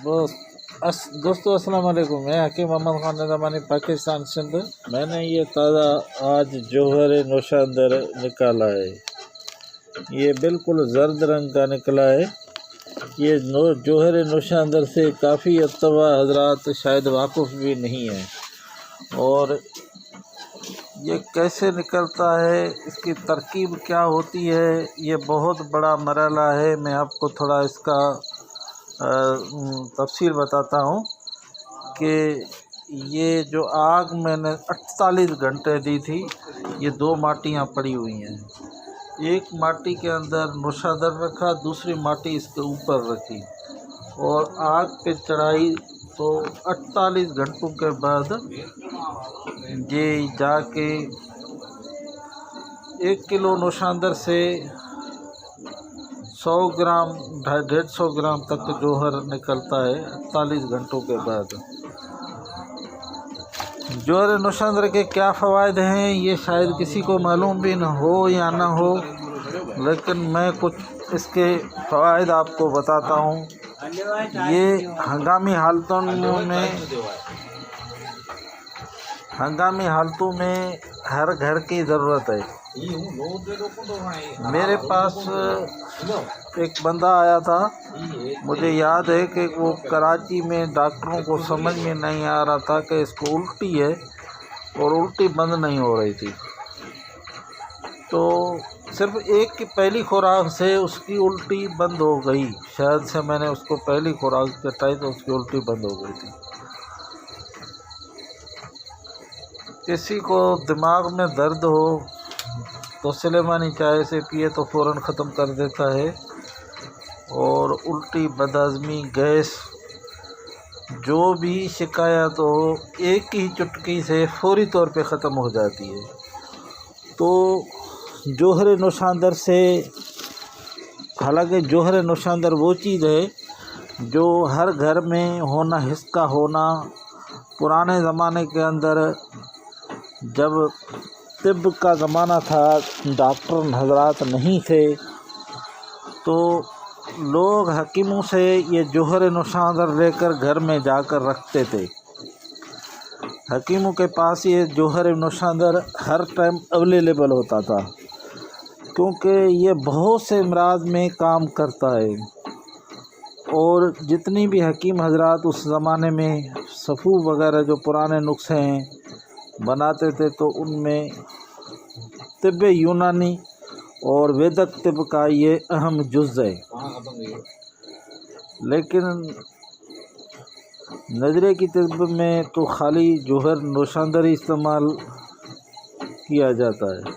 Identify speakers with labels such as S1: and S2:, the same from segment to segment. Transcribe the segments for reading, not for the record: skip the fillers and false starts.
S1: दोस्तों अस्सलाम वालेकुम। मैं हकीम मोहम्मद खान निज़ामानी, पाकिस्तान सिंध। मैंने ये ताज़ा आज जौहर नौशांदर निकाला है। ये बिल्कुल जर्द रंग का निकला है। ये जौहर नौशांदर से काफ़ी अत्तबा हजरात शायद वाक़ुफ़ भी नहीं है। और ये कैसे निकलता है, इसकी तरकीब क्या होती है, ये बहुत बड़ा मरहला है। मैं आपको थोड़ा इसका तफसील बताता हूँ कि ये जो आग मैंने 48 घंटे दी थी, ये 2 माटियाँ पड़ी हुई हैं। एक माटी के अंदर नौशांदर रखा, दूसरी माटी इसके ऊपर रखी और आग पे चढ़ाई। तो 48 घंटों के बाद ये जाके 1 किलो नौशांदर से 100 ग्राम 150 ग्राम तक जौहर निकलता है 48 घंटों के बाद। जौहर नौशांदर के क्या फ़वाइद हैं, ये शायद किसी को मालूम भी न हो या ना हो, लेकिन मैं कुछ इसके फ़वाइद आपको बताता हूँ। ये हंगामी हालतों में हर घर की ज़रूरत है। मेरे पास एक बंदा आया था, मुझे याद है कि वो कराची में डॉक्टरों को समझ में नहीं आ रहा था कि इसको उल्टी है और उल्टी बंद नहीं हो रही थी। तो सिर्फ एक की पहली खुराक से उसकी उल्टी बंद हो गई। शायद से मैंने उसको पहली खुराक चटाई तो उसकी उल्टी बंद हो गई थी। किसी को दिमाग में दर्द हो तो सुलेमानी चाय से पिए तो फ़ौरन ख़त्म कर देता है। और उल्टी, बदहज़मी, गैस, जो भी शिकायत हो, एक ही चुटकी से फौरी तौर पे ख़त्म हो जाती है। तो जौहर नौशांदर से, हालांकि जौहर नौशांदर वो चीज़ है जो हर घर में होना, हिस्सा होना। पुराने ज़माने के अंदर जब तिब्ब का ज़माना था, डॉक्टर हजरात नहीं थे, तो लोग हकीमों से ये जौहर नौशांदर लेकर घर में जाकर रखते थे। हकीमों के पास ये जौहर नौशांदर हर टाइम अवेलेबल होता था, क्योंकि ये बहुत से अमराज में काम करता है। और जितनी भी हकीम हजरात उस ज़माने में सफ़ू वगैरह जो पुराने नुस्खे हैं बनाते थे, तो उनमें तिब्ब यूनानी और वेदक तिब्ब का ये अहम जुज़ है। लेकिन नजरे की तिब्ब में तो खाली जौहर नौशांदर ही इस्तेमाल किया जाता है।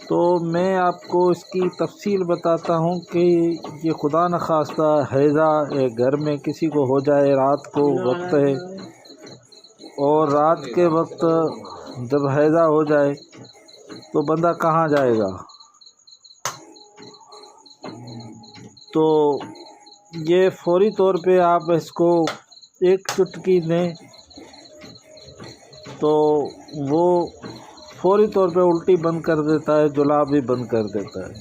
S1: तो मैं आपको इसकी तफसील बताता हूँ कि ये खुदा न खास्ता हैज़ा घर में किसी को हो जाए, रात को वक्त है, और रात के वक्त जब हैज़ा हो जाए तो बंदा कहाँ जाएगा। तो ये फौरी तौर पे आप इसको एक चुटकी दें तो वो फौरी तौर पे उल्टी बंद कर देता है, जुलाब भी बंद कर देता है।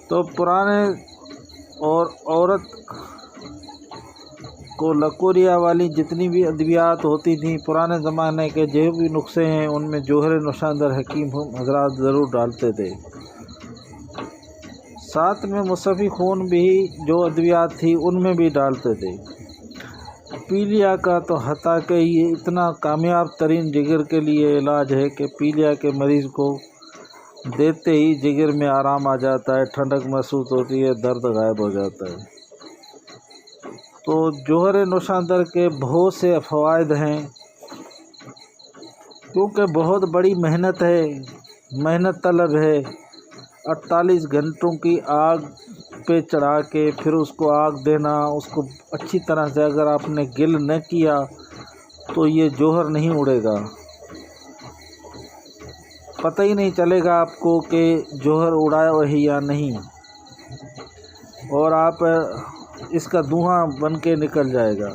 S1: तो पुराने और औरत को लकोरिया वाली जितनी भी अद्वियात होती थी, पुराने ज़माने के जो भी नुस्खे हैं, उनमें जौहर नौशांदर हकीम हजरात ज़रूर डालते थे। साथ में मुसफ़ी खून भी जो अद्वियात थी उनमें भी डालते थे। पीलिया का तो हता कि ये इतना कामयाब तरीन जिगर के लिए इलाज है कि पीलिया के मरीज़ को देते ही जिगर में आराम आ जाता है, ठंडक महसूस होती है, दर्द गायब हो जाता है। तो जौहर नौशांदर के बहुत से फ़वाइद हैं, क्योंकि बहुत बड़ी मेहनत है, मेहनत तलब है। 48 घंटों की आग पे चढ़ा के फिर उसको आग देना, उसको अच्छी तरह से अगर आपने गिल न किया तो ये जौहर नहीं उड़ेगा। पता ही नहीं चलेगा आपको कि जौहर उड़ाया है या नहीं, और आप इसका धुआं बन के निकल जाएगा।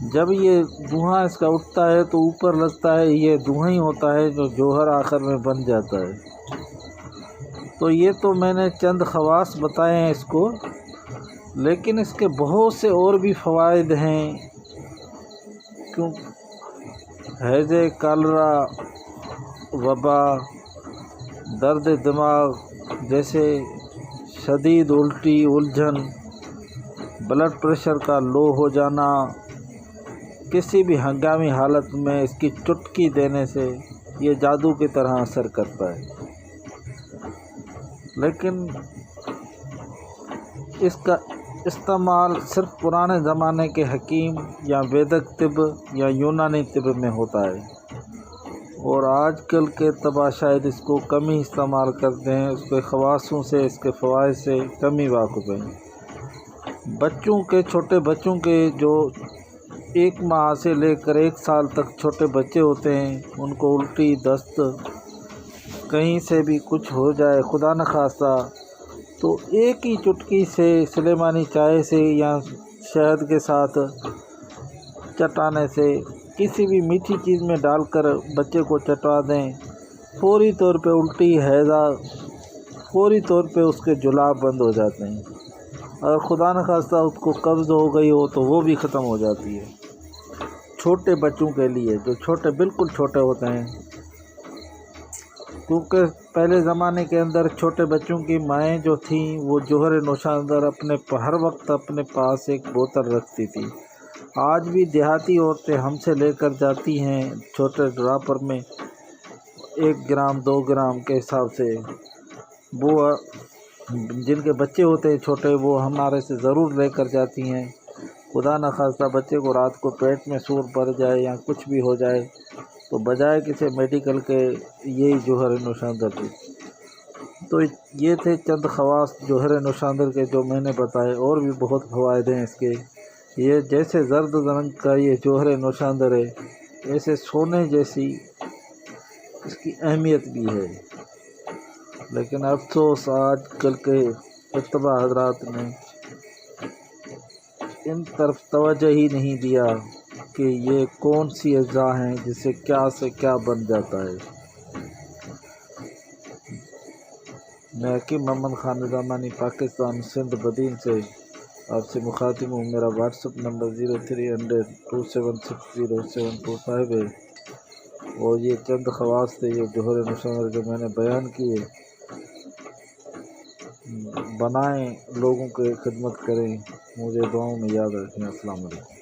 S1: जब ये धुआं इसका उठता है तो ऊपर लगता है ये धुआं ही होता है जो जौहर आखिर में बन जाता है। तो ये तो मैंने चंद ख़वास बताए हैं इसको। لیکن اس کے بہت سے اور بھی فوائد ہیں، کیوں ہیضہ، کالرا، وبا، درد دماغ جیسے شدید الٹی، الجھن، بلڈ پریشر کا لو ہو جانا، کسی بھی ہنگامی حالت میں اس کی چٹکی دینے سے یہ جادو کی طرح اثر کرتا ہے۔ لیکن اس کا استعمال صرف پرانے زمانے کے حکیم یا ویدک طب یا یونانی طب میں ہوتا ہے، اور آج کل کے طباء شاید اس کو کم ہی استعمال کرتے ہیں، اس کے خواصوں سے، اس کے فوائد سے کم ہی واقف ہیں۔ چھوٹے بچوں کے جو 1 ماہ سے لے کر 1 سال تک چھوٹے بچے ہوتے ہیں، ان کو الٹی، دست، کہیں سے بھی کچھ ہو جائے خدا نخواستہ، تو ایک ہی چٹکی سے سلیمانی چائے سے یا شہد کے ساتھ چٹانے سے، کسی بھی میٹھی چیز میں ڈال کر بچے کو چٹا دیں، فوری طور پہ الٹی، ہیضہ، فوری طور پہ اس کے جلاب بند ہو جاتے ہیں۔ اگر خدا نخواستہ اس کو قبض ہو گئی ہو تو وہ بھی ختم ہو جاتی ہے۔ چھوٹے بچوں کے لیے جو بالکل چھوٹے ہوتے ہیں، کیونکہ پہلے زمانے کے اندر چھوٹے بچوں کی مائیں جو تھیں وہ جوہر نوشاندر ہر وقت اپنے پاس ایک بوتل رکھتی تھی۔ آج بھی دیہاتی عورتیں ہم سے لے کر جاتی ہیں چھوٹے ڈراپر میں 1 گرام 2 گرام کے حساب سے، وہ جن کے بچے ہوتے ہیں چھوٹے وہ ہمارے سے ضرور لے کر جاتی ہیں۔ خدا نخواستہ بچے کو رات کو پیٹ میں سور پڑ جائے یا کچھ بھی ہو جائے تو بجائے کسی میڈیکل کے یہی جوہر نوشاندر تھی۔ تو یہ تھے چند خواص جوہر نوشاندر کے جو میں نے بتائے، اور بھی بہت فوائد ہیں اس کے۔ یہ جیسے زرد رنگ کا یہ جوہر نوشاندر ہے، ایسے سونے جیسی اس کی اہمیت بھی ہے، لیکن افسوس آج کل کے اتباع حضرات نے ان طرف توجہ ہی نہیں دیا کہ یہ کون سی اجزاء ہیں جس سے کیا بن جاتا ہے۔ میں حکیم محمد خان نظامانی، پاکستان، سندھ بدین سے آپ سے مخاطب ہوں۔ میرا واٹس ایپ نمبر 0300276072 ہے، اور یہ چند خواص تھے یہ جوہر نوشاندر جو میں نے بیان کیے۔ بنائیں، لوگوں کی خدمت کریں، مجھے دعاؤں میں یاد رکھیں۔ السلام علیکم۔